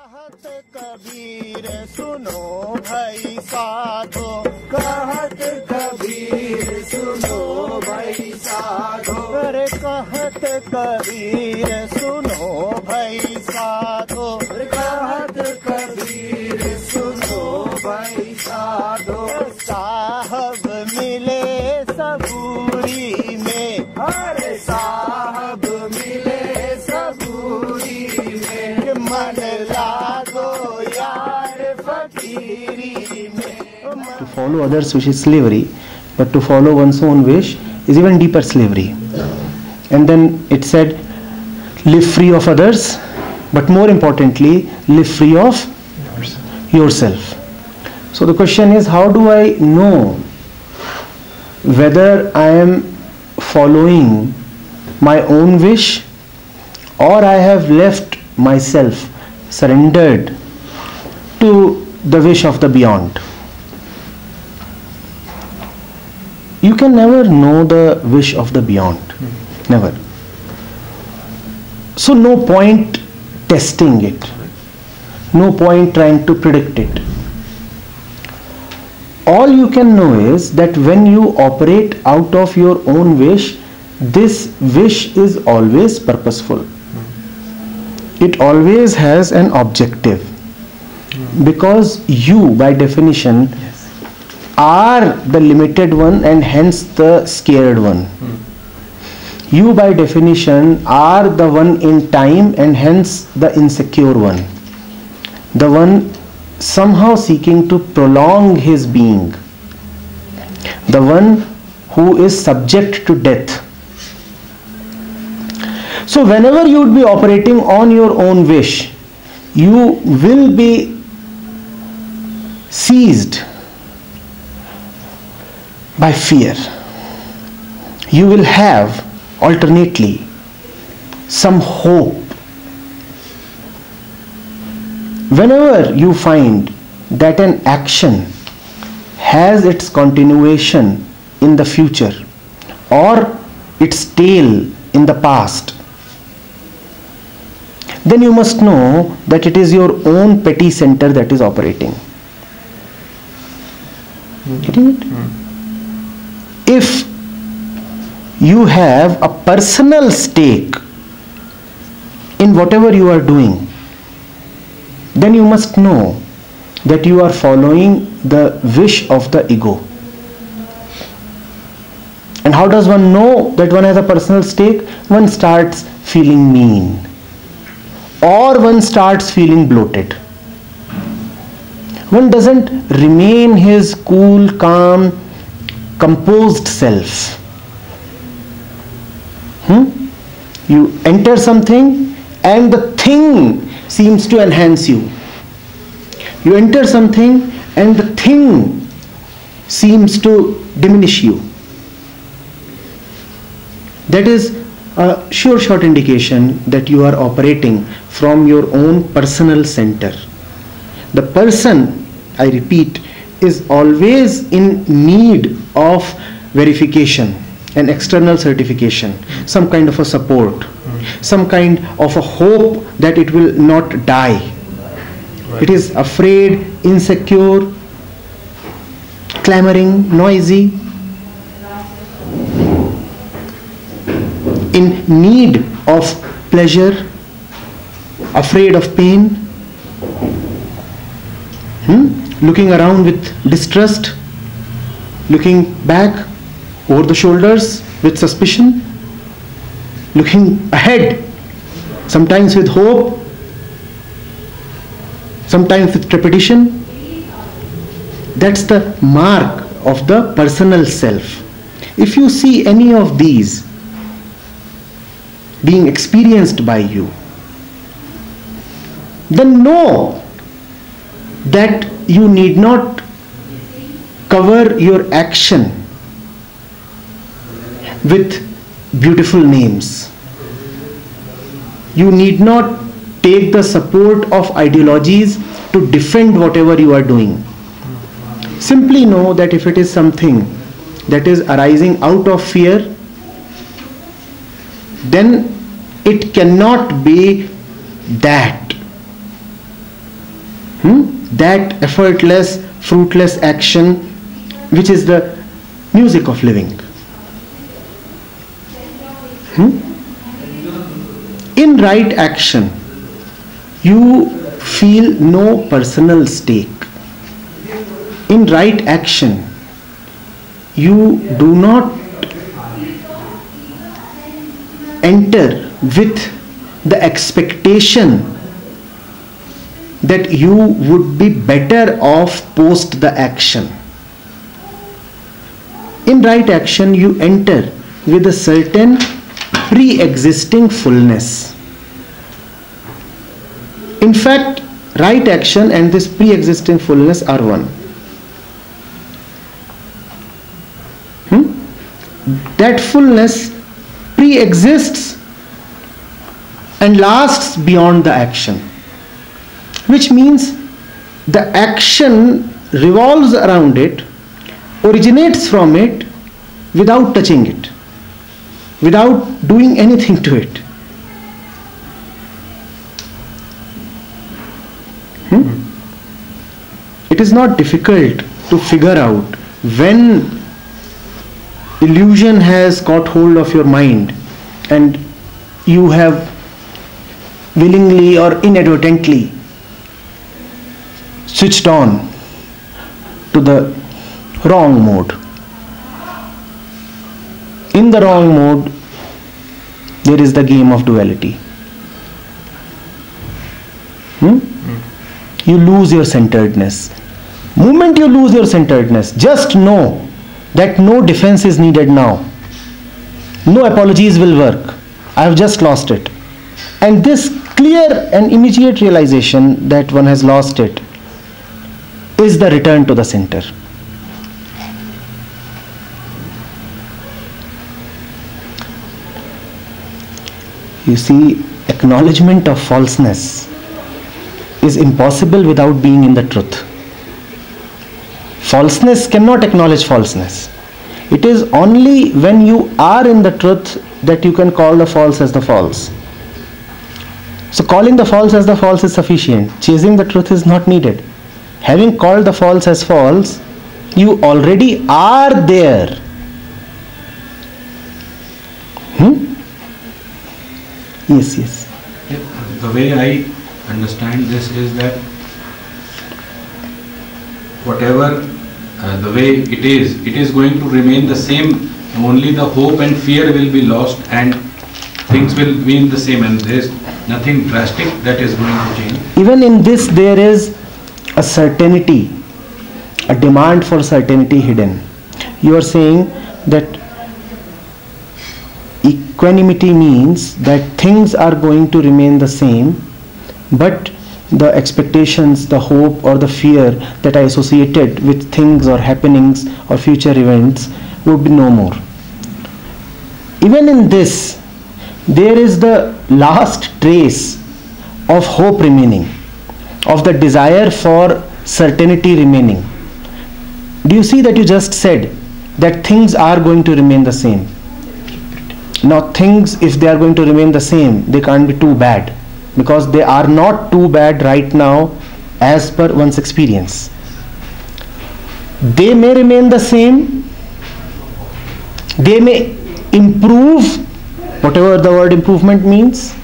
कहत कबीर सुनो भाई साधो, कहत कबीर सुनो भाई साधो, अरे कहत कबीर सुनो भाई साधो, कहत कबीर सुनो भाई साधो। साहब मिले सबूरी में, अरे साहब मिले सबूरी में, मन लागो यार फकीरी में। To follow others' wish is slavery, but to follow one's own wish is even deeper slavery. And then it said, live free of others, but more importantly, live free of yourself. So the question is, how do I know whether I am following my own wish or I have left myself surrendered to the wish of the beyond? You can never know the wish of the beyond. Never. So no point testing it. No point trying to predict it. All you can know is that when you operate out of your own wish, this wish is always purposeful. It always has an objective. Because you, by definition, are the limited one and hence the scared one. You, by definition, are the one in time and hence the insecure one. The one somehow seeking to prolong his being. The one who is subject to death. So whenever you would be operating on your own wish, you will be seized by fear. You will have alternately some hope. Whenever you find that an action has its continuation in the future or its tail in the past, then you must know that it is your own petty center that is operating. Getting it? If you have a personal stake in whatever you are doing, then you must know that you are following the wish of the ego. And how does one know that one has a personal stake? One starts feeling mean, or one starts feeling bloated. One doesn't remain his cool, calm, composed self. You enter something and the thing seems to enhance you. You enter something and the thing seems to diminish you. That is a sure shot indication that you are operating from your own personal center. The person, I repeat, is always in need of verification, an external certification, some kind of a support, some kind of a hope that it will not die. It is afraid, insecure, clamoring, noisy, in need of pleasure, afraid of pain, looking around with distrust, looking back over the shoulders with suspicion, looking ahead, sometimes with hope, sometimes with trepidation. That's the mark of the personal self. If you see any of these being experienced by you, then know that you need not cover your action with beautiful names. You need not take the support of ideologies to defend whatever you are doing. Simply know that if it is something that is arising out of fear, then it cannot be that. That effortless, fruitless action which is the music of living. In right action, you feel no personal stake. In right action, you do not enter with the expectation that you would be better off post the action. In right action, you enter with a certain pre-existing fullness. In fact, right action and this pre-existing fullness are one. That fullness pre-exists and lasts beyond the action, which means the action revolves around it, originates from it without touching it, without doing anything to it. It is not difficult to figure out when illusion has caught hold of your mind and you have willingly or inadvertently switched on to the wrong mode. In the wrong mode, there is the game of duality. You lose your centeredness. Moment you lose your centeredness, just know that no defense is needed now. No apologies will work. I have just lost it. And this clear and immediate realization that one has lost it is the return to the center. You see, acknowledgement of falseness is impossible without being in the truth. Falseness cannot acknowledge falseness. It is only when you are in the truth that you can call the false as the false. So calling the false as the false is sufficient. Chasing the truth is not needed. Having called the false as false, you already are there. Yes. The way I understand this is that whatever the way it is going to remain the same. Only the hope and fear will be lost and things will remain the same, and there is nothing drastic that is going to change. Even in this there is a certainty, a demand for certainty hidden. You are saying that equanimity means that things are going to remain the same, but the expectations, the hope or the fear that I associated with things or happenings or future events would be no more. Even in this, there is the last trace of hope remaining, of the desire for certainty remaining. Do you see that you just said that things are going to remain the same? Now things, if they are going to remain the same, they can't be too bad, because they are not too bad right now as per one's experience. They may remain the same, they may improve, whatever the word improvement means,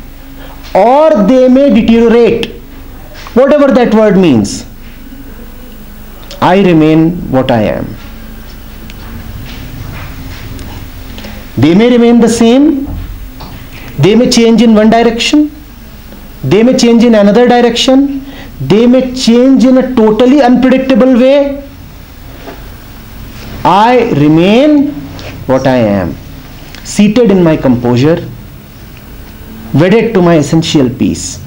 or they may deteriorate, whatever that word means. I remain what I am. They may remain the same, they may change in one direction, they may change in another direction, they may change in a totally unpredictable way. I remain what I am, seated in my composure, wedded to my essential peace.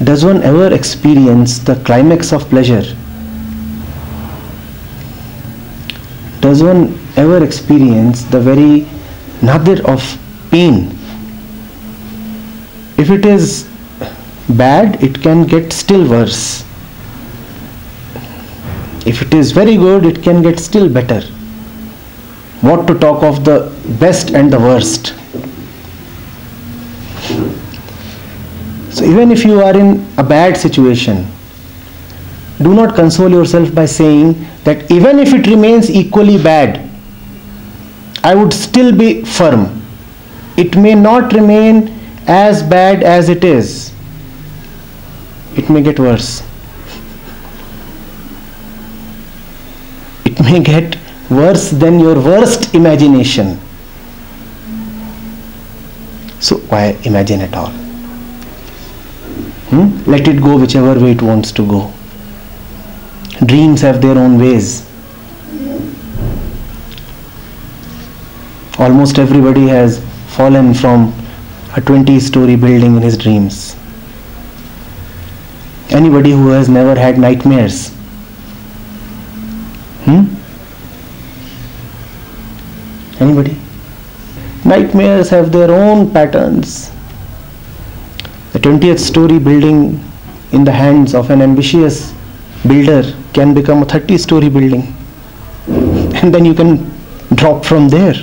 Does one ever experience the climax of pleasure? Does one ever experience the very nadir of pain? If it is bad, it can get still worse. If it is very good, it can get still better. What to talk of the best and the worst. So even if you are in a bad situation, do not console yourself by saying that even if it remains equally bad, I would still be firm. It may not remain as bad as it is. It may get worse. It may get worse than your worst imagination. So why imagine at all? Let it go whichever way it wants to go. Dreams have their own ways. Almost everybody has fallen from a 20-story building in his dreams. Anybody who has never had nightmares? Anybody? Nightmares have their own patterns. The 20th story building in the hands of an ambitious builder can become a 30-story building, and then you can drop from there.